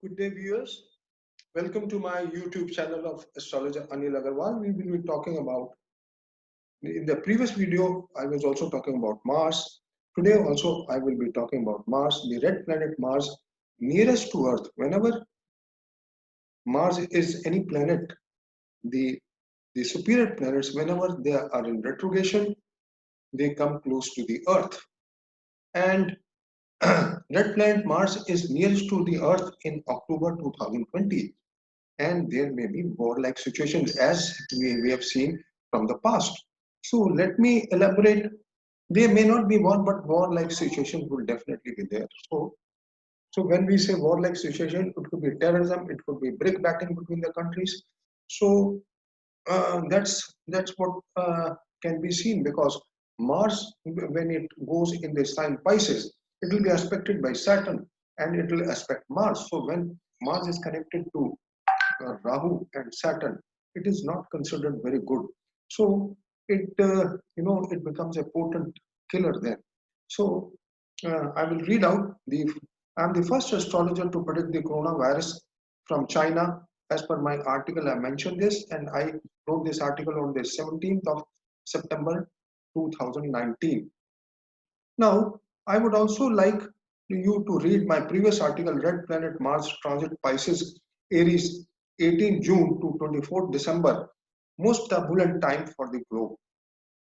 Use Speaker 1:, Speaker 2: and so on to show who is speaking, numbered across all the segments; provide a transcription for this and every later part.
Speaker 1: Good day, viewers. Welcome to my YouTube channel of astrologer Anil Agarwal. We will be talking about, in the previous video, I was also talking about Mars. Today also, I will be talking about Mars, the red planet Mars, nearest to Earth. Whenever Mars is any planet, the, the superior planets, whenever they are in retrogression, they come close to the Earth. And red planet Mars is nearest to the Earth in October 2020. And there may be war-like situations as we have seen from the past. So let me elaborate. There may not be war, but war-like situation will definitely be there. So when we say war-like situation, it could be terrorism, it could be brick-batting between the countries. So that's what can be seen because Mars, when it goes in the sign Pisces, it will be aspected by Saturn and it will aspect Mars. So when Mars is connected to Rahu and Saturn, it is not considered very good. So it becomes a potent killer then. So I will read out the. I am the first astrologer to predict the coronavirus from China. As per my article, I mentioned this, and I wrote this article on the 17th of September 2019. Now, I would also like you to read my previous article, Red Planet Mars Transit Pisces Aries 18 June to 24 December, most turbulent time for the globe.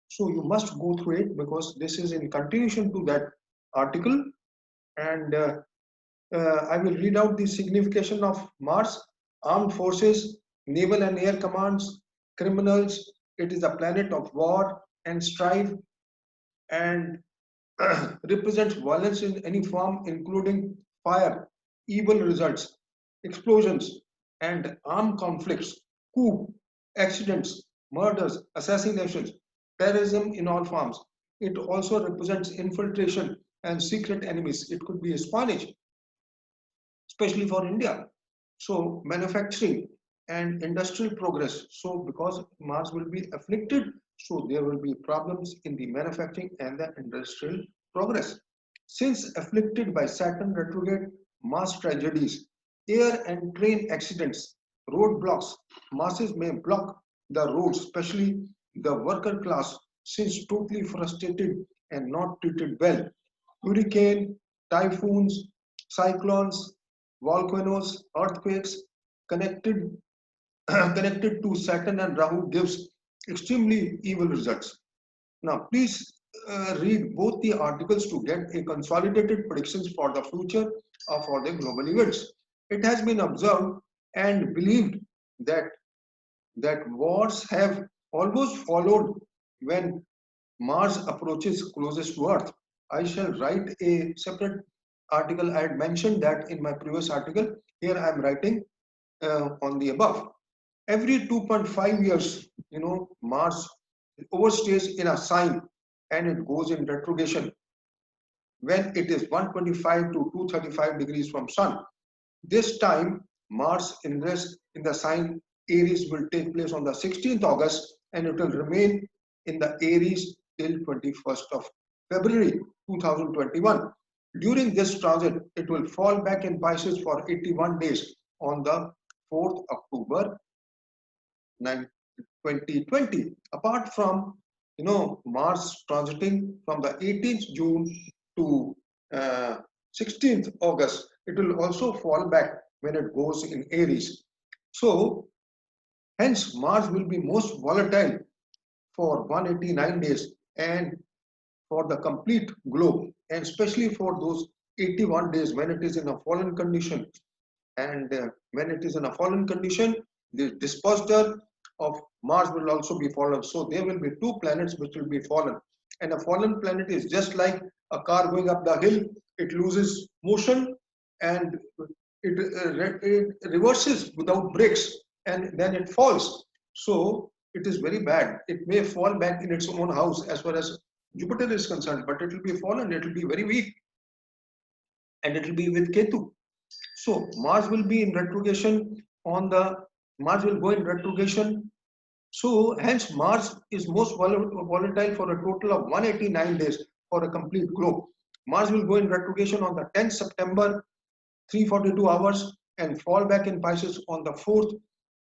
Speaker 1: So you must go through it because this is in continuation to that article. And I will read out the signification of Mars, armed forces, naval and air commands, criminals. It is a planet of war and strife and represents violence in any form, including fire, evil results, explosions, and armed conflicts, coup, accidents, murders, assassinations, terrorism in all forms. It also represents infiltration and secret enemies. It could be Spanish, especially for India. So manufacturing and industrial progress. So because Mars will be afflicted, so there will be problems in the manufacturing and the industrial progress. Since afflicted by Saturn retrograde, mass tragedies, air and train accidents, roadblocks, masses may block the roads, especially the worker class, since totally frustrated and not treated well. Hurricane, typhoons, cyclones, volcanoes, earthquakes connected connected to Saturn and Rahu gives extremely evil results. Now, please read both the articles to get a consolidated predictions for the future of for the global events. It has been observed and believed that wars have almost followed when Mars approaches closest to Earth. I shall write a separate article. I had mentioned that in my previous article. Here I am writing on the above. Every 2.5 years, Mars overstays in a sign and it goes in retrogression when it is 125 to 235 degrees from Sun. This time, Mars ingress in the sign Aries will take place on the 16th August and it will remain in the Aries till 21st of February 2021. During this transit, it will fall back in Pisces for 81 days on the 4th October 2020. Apart from Mars transiting from the 18th June to 16th August, it will also fall back when it goes in Aries. So hence Mars will be most volatile for 189 days and for the complete globe, and especially for those 81 days when it is in a fallen condition. And when it is in a fallen condition, the disposer of Mars will also be fallen. So there will be two planets which will be fallen. And a fallen planet is just like a car going up the hill. It loses motion and it reverses without brakes and then it falls. So it is very bad. It may fall back in its own house as far as Jupiter is concerned, but it will be fallen. It will be very weak and it will be with Ketu. So Mars will be in retrogression on the Mars will go in retrogression. So hence Mars is most volatile for a total of 189 days for a complete globe. Mars will go in retrogression on the 10th September, 3:42 hours and fall back in Pisces on the 4th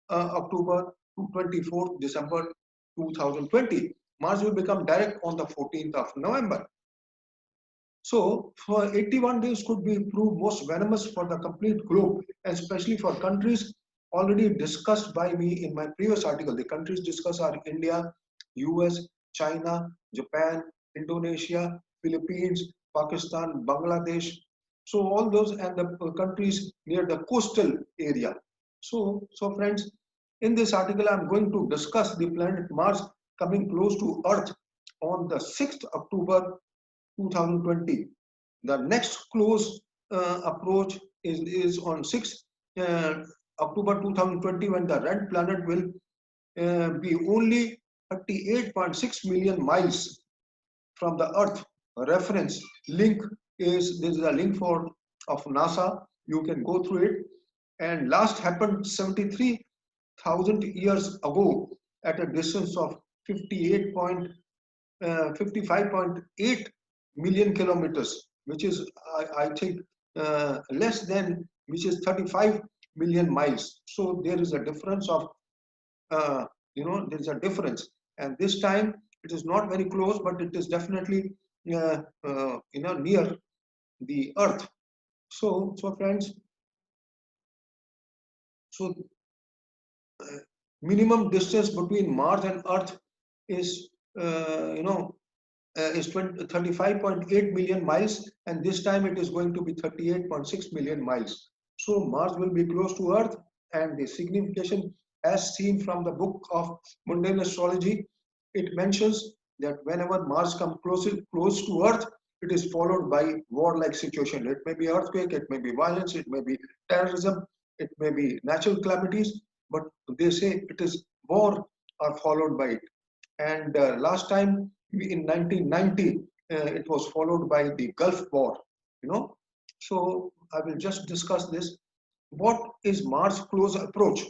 Speaker 1: October to 24th December 2020. Mars will become direct on the 14th of November. So, for 81 days could be proved most venomous for the complete globe, and especially for countries already discussed by me in my previous article. The countries discussed are India, US, China, Japan, Indonesia, Philippines, Pakistan, Bangladesh. So all those and the countries near the coastal area. So friends, in this article, I'm going to discuss the planet Mars coming close to Earth on the 6th October 2020. The next close approach is on 6th October 2020, when the red planet will be only 38.6 million miles from the Earth. A reference link is, this is a link for of NASA. You can go through it. And last happened 73,000 years ago at a distance of 55.8 million kilometers, which is, I think, less than, which is 35 million miles. So there is a difference of, there is a difference. And this time it is not very close, but it is definitely, near the Earth. So friends, so minimum distance between Mars and Earth is, is 35.8 million miles, and this time it is going to be 38.6 million miles. So Mars will be close to Earth, and the signification, as seen from the book of mundane astrology, it mentions that whenever Mars comes close to Earth, it is followed by war-like situation. It may be earthquake, it may be violence, it may be terrorism, it may be natural calamities, but they say it is war are followed by it. And last time in 1990, it was followed by the Gulf War, So I will just discuss this. What is Mars close approach?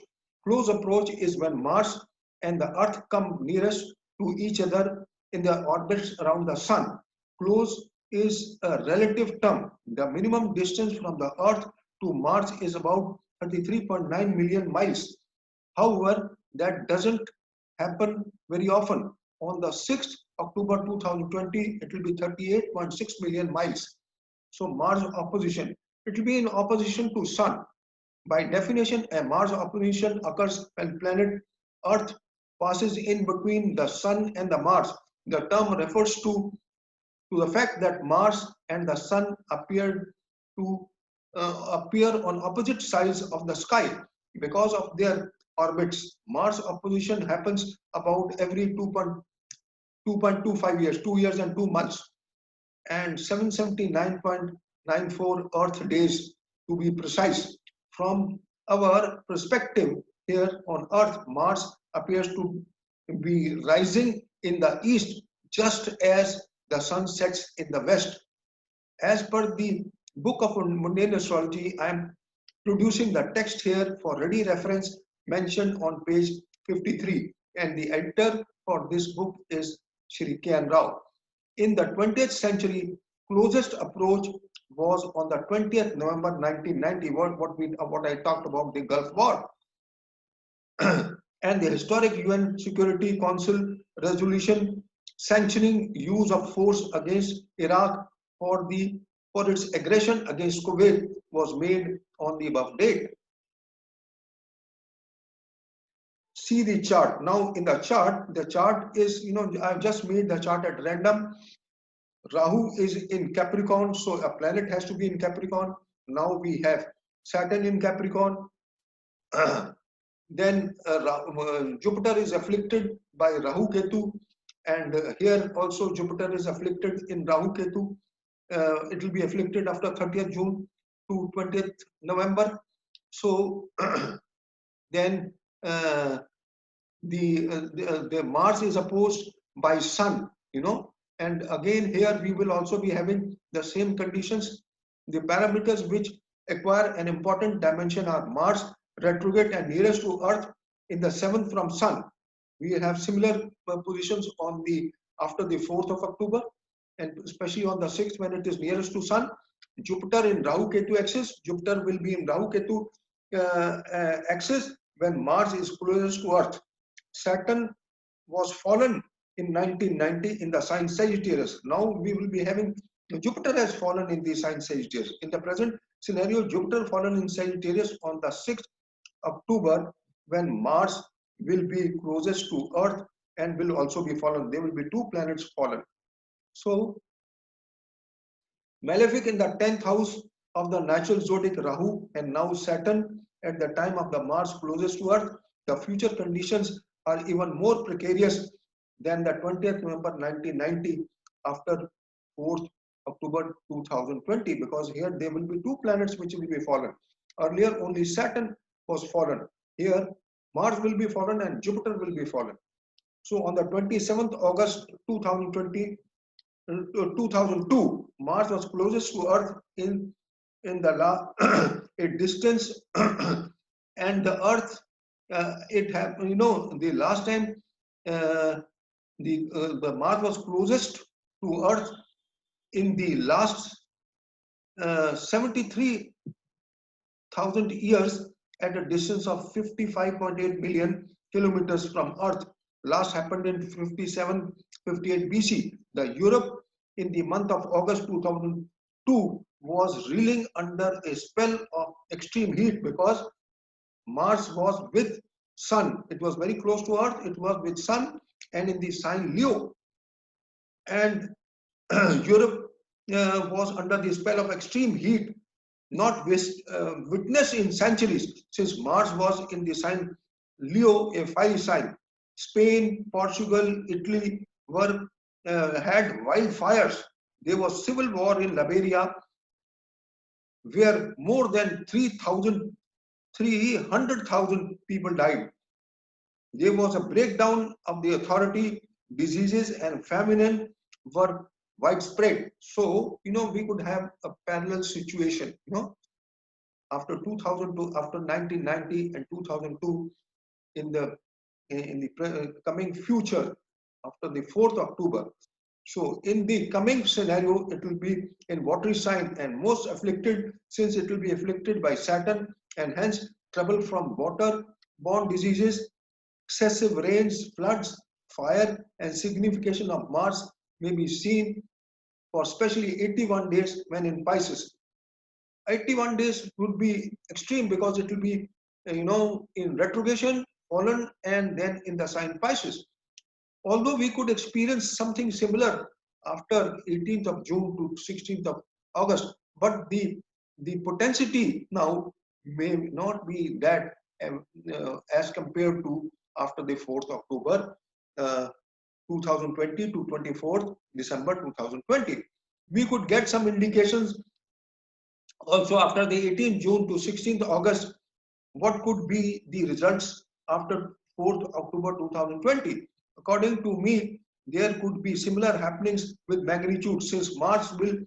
Speaker 1: Close approach is when Mars and the Earth come nearest to each other in their orbits around the Sun. Close is a relative term. The minimum distance from the Earth to Mars is about 33.9 million miles. However, that doesn't happen very often. On the 6th October 2020, it will be 38.6 million miles. So Mars opposition, it will be in opposition to Sun. By definition, a Mars opposition occurs when planet Earth passes in between the Sun and the Mars. The term refers to the fact that Mars and the Sun appear on opposite sides of the sky because of their orbits. Mars opposition happens about every 2.25 years, 2 years and 2 months, and 779.94 Earth days to be precise. From our perspective here on Earth, Mars appears to be rising in the east just as the sun sets in the west. As per the book of mundane astrology, I am producing the text here for ready reference mentioned on page 53, and the editor for this book is Shri K.N. Rao. In the 20th century, closest approach was on the 20th November 1990, what I talked about, the Gulf War. And the historic UN Security Council resolution sanctioning use of force against Iraq for its aggression against Kuwait was made on the above date. See the chart. Now in the chart is, I've just made the chart at random. Rahu is in Capricorn, so a planet has to be in Capricorn. Now we have Saturn in Capricorn. Then Jupiter is afflicted by Rahu Ketu, and here also Jupiter is afflicted in Rahu Ketu. It will be afflicted after 30th June to 20th November. So then the Mars is opposed by Sun, and again here we will also be having the same conditions. The parameters which acquire an important dimension are Mars retrograde and nearest to Earth in the 7th from Sun. We have similar positions on after the 4th of October, and especially on the 6th when it is nearest to Sun. Jupiter in Rahu Ketu axis. Jupiter will be in Rahu Ketu axis when Mars is closest to Earth. Saturn was fallen in 1990 in the sign Sagittarius. Now we will be having Jupiter has fallen in the sign Sagittarius. In the present scenario, Jupiter fallen in Sagittarius on the 6th October when Mars will be closest to Earth and will also be fallen. There will be two planets fallen. So Malefic in the 10th house of the natural zodiac Rahu and now Saturn at the time of the Mars closest to Earth. The future conditions are even more precarious than the 20th November 1990 after 4th October 2020 because here there will be two planets which will be fallen. Earlier only Saturn was fallen. Here Mars will be fallen and Jupiter will be fallen. So on the 27th August 2020, 2002, Mars was closest to Earth in the a distance, and the Earth it happened. You know, the last time uh, the Mars was closest to Earth in the last 73,000 years at a distance of 55.8 million kilometers from Earth. Last happened in 58 BC. The Europe in the month of August 2002 was reeling under a spell of extreme heat because Mars was with Sun. It was very close to Earth. It was with Sun and in the sign Leo. And Europe was under the spell of extreme heat, not witnessed in centuries since Mars was in the sign Leo, a fire sign. Spain, Portugal, Italy were had wildfires. There was civil war in Liberia where more than 300,000 people died. There was a breakdown of the authority, diseases and famine were widespread. So, you know, we could have a parallel situation, you know, after 2002, after 1990 and 2002, in the coming future, after the 4th October. So in the coming scenario, it will be in watery sign and most afflicted since it will be afflicted by Saturn and hence trouble from water-borne diseases, excessive rains, floods, fire, and signification of Mars may be seen for especially 81 days when in Pisces. 81 days would be extreme because it will be, you know, in retrogression, fallen, and then in the sign Pisces. Although we could experience something similar after 18th of June to 16th of August, but the potentiality now may not be that as compared to after the 4th October uh, 2020 to 24th December 2020. We could get some indications also after the 18th June to 16th August what could be the results after 4th October 2020. According to me, there could be similar happenings with magnitude since Mars will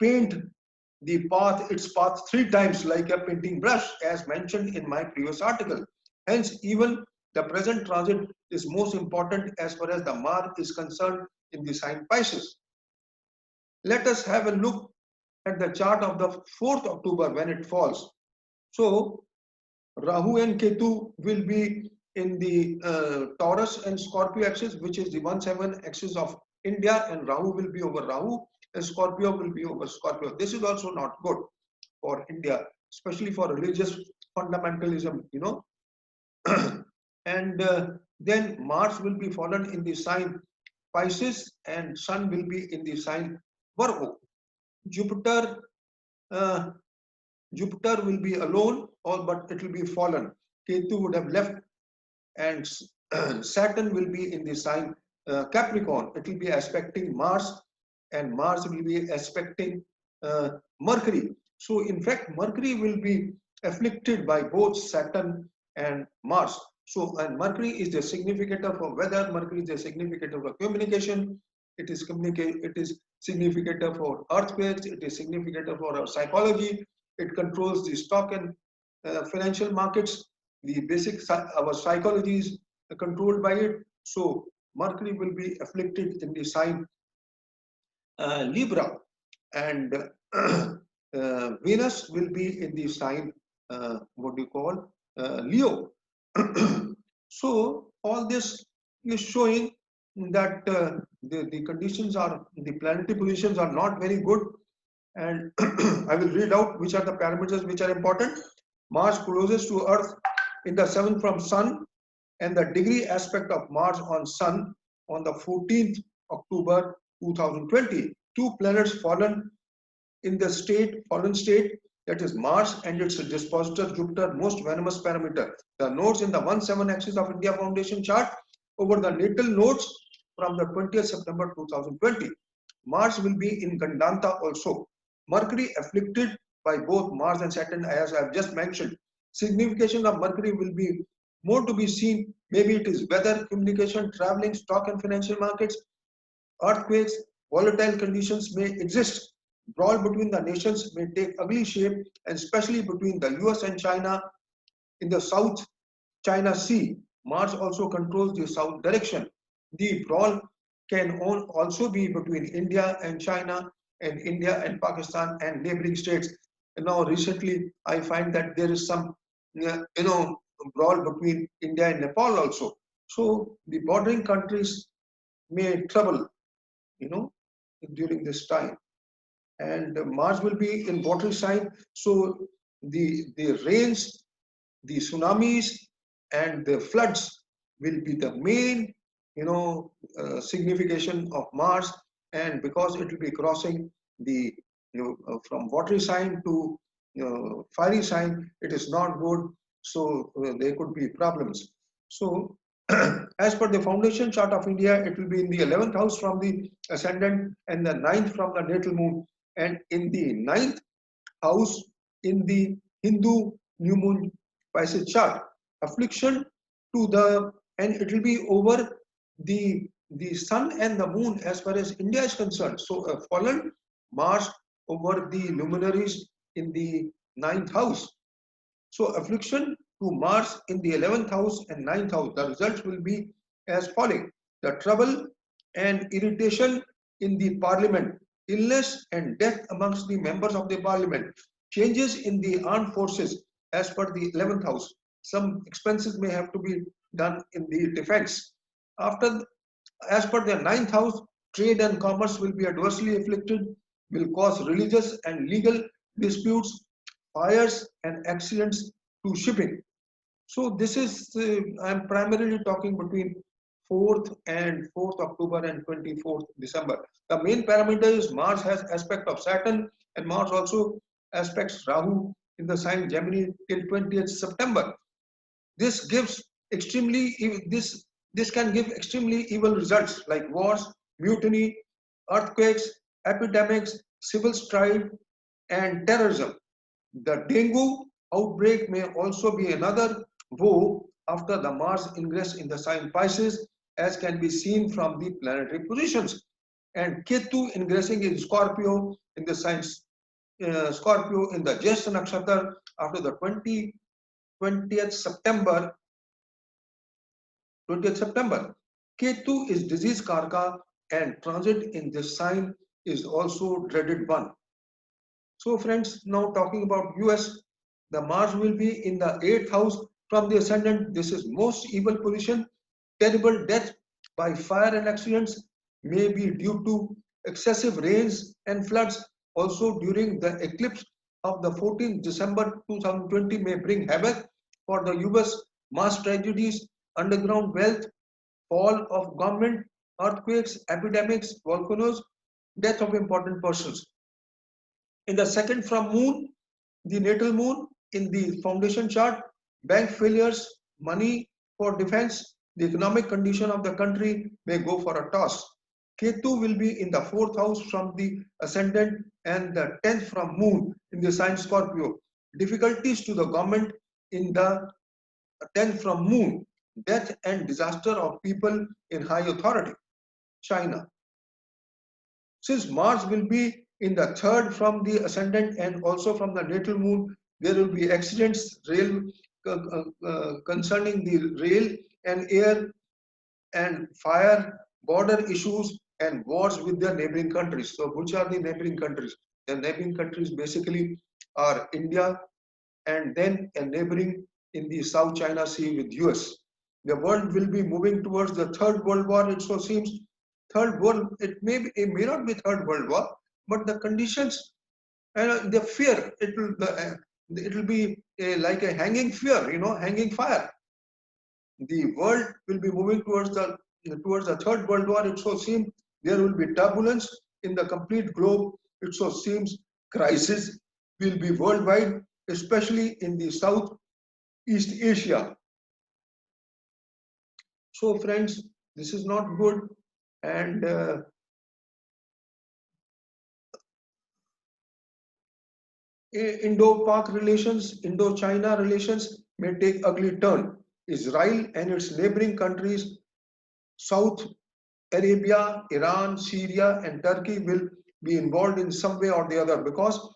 Speaker 1: paint its path three times like a painting brush as mentioned in my previous article. Hence, even the present transit is most important as far as the Mars is concerned in the sign Pisces. Let us have a look at the chart of the 4th October when it falls. So, Rahu and Ketu will be in the Taurus and Scorpio axis, which is the 1/7 axis of India, and Rahu will be over Rahu, and Scorpio will be over Scorpio. This is also not good for India, especially for religious fundamentalism, you know. And then Mars will be fallen in the sign Pisces, and Sun will be in the sign Virgo. Jupiter uh, Jupiter will be alone, or but it will be fallen. Ketu would have left, and Saturn will be in the sign Capricorn. It will be aspecting Mars, and Mars will be aspecting Mercury. So, in fact, Mercury will be afflicted by both Saturn and Mars. So, and Mercury is the significator for weather. Mercury is the significator for communication. It is significator for earthquakes. It is significator for our psychology. It controls the stock and financial markets. The basic our psychology is controlled by it. So Mercury will be afflicted in the sign Libra, and Venus will be in the sign what do you call, Leo. So all this is showing that the conditions are, the planetary positions are not very good. And I will read out which are the parameters which are important. Mars closest to Earth in the 7th from Sun, and the degree aspect of Mars on Sun on the 14th October 2020. Two planets fallen in the fallen state, that is Mars and its dispositor Jupiter, most venomous parameter. The nodes in the 1-7 axis of India Foundation chart over the natal nodes from the 20th September 2020. Mars will be in Gandanta also. Mercury afflicted by both Mars and Saturn, as I have just mentioned. Signification of Mercury will be more to be seen. Maybe it is weather, communication, traveling, stock and financial markets, earthquakes, volatile conditions may exist. Brawl between the nations may take ugly shape, and especially between the US and China in the South China Sea. Mars also controls the south direction. The brawl can also be between India and China, and India and Pakistan and neighboring states. And now recently, I find that there is some, brawl between India and Nepal also. So the bordering countries may trouble, you know, during this time. And Mars will be in watery sign, so the rains, the tsunamis, and the floods will be the main, signification of Mars. And because it will be crossing the, from watery sign to fiery sign, it is not good. So there could be problems. So as per the foundation chart of India, it will be in the 11th house from the ascendant and the 9th from the natal moon. And in the 9th house in the Hindu new moon Pisces chart, affliction to the, and it will be over the sun and the moon as far as India is concerned. So a fallen Mars over the luminaries in the 9th house. So affliction to Mars in the 11th house and 9th house, the results will be as following. The trouble and irritation in the parliament, illness and death amongst the members of the parliament, changes in the armed forces as per the 11th house. Some expenses may have to be done in the defense. After, as per the 9th house, trade and commerce will be adversely afflicted, will cause religious and legal disputes, fires and accidents to shipping. So this is, I'm primarily talking between 4th and 4th October and 24th December. The main parameter is Mars has aspect of Saturn, and Mars also aspects Rahu in the sign Gemini till 20th September. This gives extremely, this can give extremely evil results like wars, mutiny, earthquakes, epidemics, civil strife, and terrorism. The dengue outbreak may also be another woe after the Mars ingress in the sign Pisces, as can be seen from the planetary positions. And Ketu ingressing in Scorpio in the sign Scorpio in the Jyeshtha Nakshatra after the 20th September. 20th September. Ketu is disease karka, and transit in this sign is also dreaded one. So friends, now talking about US, the Mars will be in the 8th house from the ascendant. This is most evil position. Terrible death by fire and accidents may be due to excessive rains and floods. Also during the eclipse of the 14th December 2020 may bring havoc for the US. Mass tragedies, underground wealth, fall of government, earthquakes, epidemics, volcanoes, death of important persons. In the second from moon, the natal moon in the foundation chart, bank failures, money for defense, the economic condition of the country may go for a toss. Ketu will be in the 4th house from the ascendant and the 10th from moon in the sign Scorpio. Difficulties to the government in the 10th from moon, death and disaster of people in high authority. China. Since Mars will be in the 3rd from the ascendant and also from the natal moon, there will be accidents concerning the rail and air and fire, border issues, and wars with the neighboring countries. So which are the neighboring countries? The neighboring countries basically are India and then a neighboring in the South China Sea with US. The world will be moving towards the third world war, it so seems. Third world, it may not be third world war, but the conditions and the fear, it will be like a hanging fear, hanging fire. The world will be moving towards the third world war, it so seems. There will be turbulence in the complete globe, it so seems. Crisis will be worldwide, especially in the Southeast Asia. So friends, this is not good, and Indo-Pak relations, Indo-China relations may take ugly turn. Israel and its neighboring countries, South Arabia, Iran, Syria, and Turkey will be involved in some way or the other, because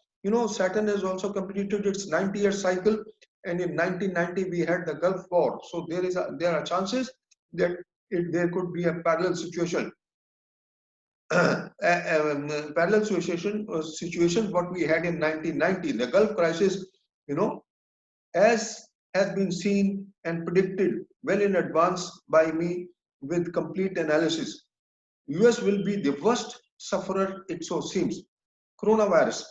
Speaker 1: Saturn has also completed its 90-year cycle, and in 1990 we had the Gulf War. So there are chances that there could be a parallel situation. Parallel situation what we had in 1990, the Gulf crisis, as has been seen and predicted well in advance by me with complete analysis. US will be the worst sufferer, it so seems. Coronavirus.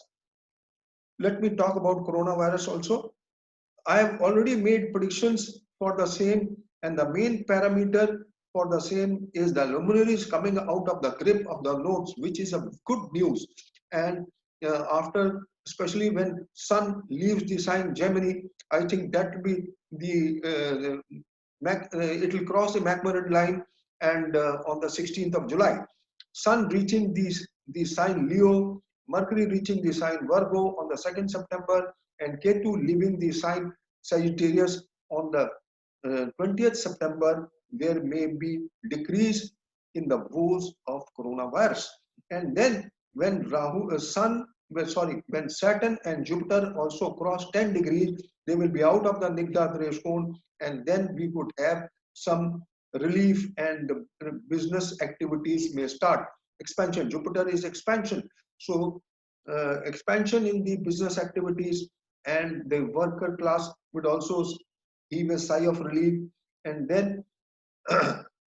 Speaker 1: Let me talk about coronavirus also. I have already made predictions for the same, and the main parameter for the same is the luminaries coming out of the grip of the nodes, which is a good news. And after, especially when Sun leaves the sign Gemini, I think that will be it will cross the McMurray line, and on the 16th of July. Sun reaching the sign Leo, Mercury reaching the sign Virgo on the 2nd September, and Ketu leaving the sign Sagittarius on the 20th September. There may be decrease in the woes of coronavirus. And then when when Saturn and Jupiter also cross 10 degrees, they will be out of the Nigda threshold, and then we could have some relief, and business activities may start. Expansion. Jupiter is expansion. So expansion in the business activities, and the worker class would also heave a sigh of relief. And then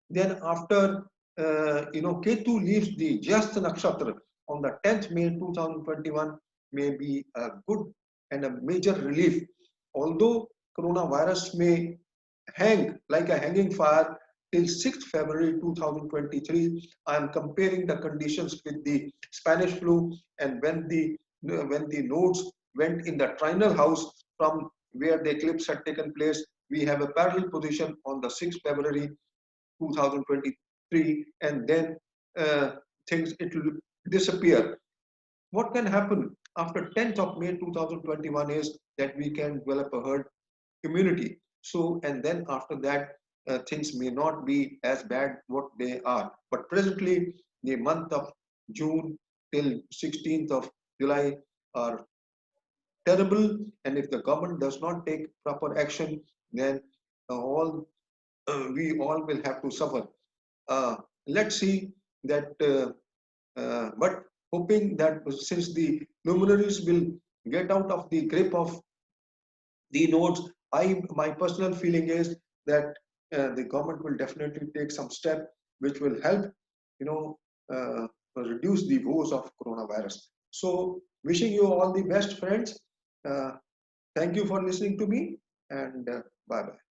Speaker 1: then after Ketu leaves the Jyesth Nakshatra on the 10th May 2021, may be a good and a major relief. Although coronavirus may hang like a hanging fire till 6th February 2023, I am comparing the conditions with the Spanish flu, and when the nodes went in the trinal house from where the eclipse had taken place, we have a parallel position on the 6th February 2023, and then things, it will disappear. What can happen after 10th of May 2021 is that we can develop a herd immunity. So, and then after that, things may not be as bad what they are. But presently, the month of June till 16th of July are terrible, and if the government does not take proper action, then all we all will have to suffer. Let's see that, but hoping that since the luminaries will get out of the grip of the nodes, my personal feeling is that the government will definitely take some step which will help, you know, reduce the woes of coronavirus. So, wishing you all the best, friends. Uh, Thank you for listening to me, and bye bye.